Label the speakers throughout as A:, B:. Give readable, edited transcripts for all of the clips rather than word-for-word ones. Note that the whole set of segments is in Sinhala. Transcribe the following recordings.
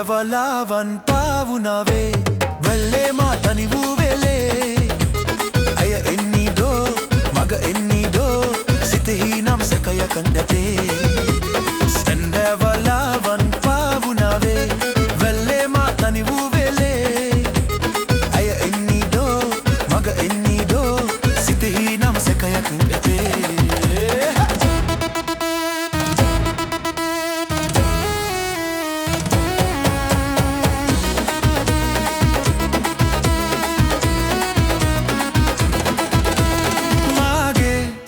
A: සැඳවලාවන් පාවුනාවේ වැල්ලේ මා තනි වූ වෙලේ අය එන්නීදෝ මග එන්නීදෝ සිතෙහි නම් සැකයක් නැතේ සැඳවලාවන් පාවුනාවේ වැල්ලේ මා තනි වූ වෙලේ අය එන්නීදෝ මග එන්නීදෝ සිතෙහි නම් සැකයක් නැතේ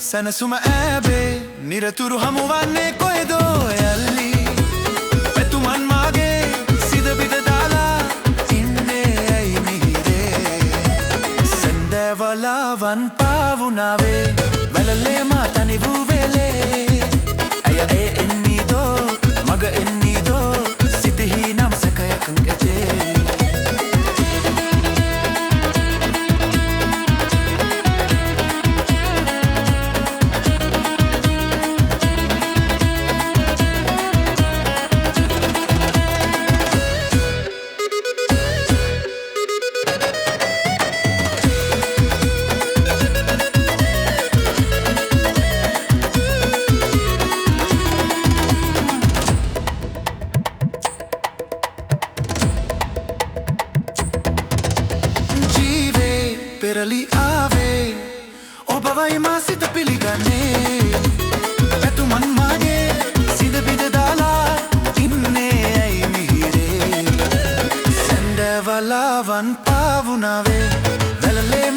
A: සැනසුම ඈබේ නිරතුරු හමුවන්නේ කොහෙදෝ යල්ලි පැතුමන් මාගේ සිද බිද දාලා ඉන්නේ ඇයි මිහිරේ සැඳවලාවන් පාවුනාවේ වැලලේ මා තනි වූ වෙලේ අය එන්නීදෝ මග එන්නීදෝ සිතෙහි නම් සැකයක් ඇතේ පෙරලි ආවේ ඔබවයි මා සිත පිළිගන්නේ පැතුමන් මාගේ සිද බිද දාලා ඉන්නේ ඇයි මිහිරේ සැඳවලාවන් පාවුනාවේ වැලලේ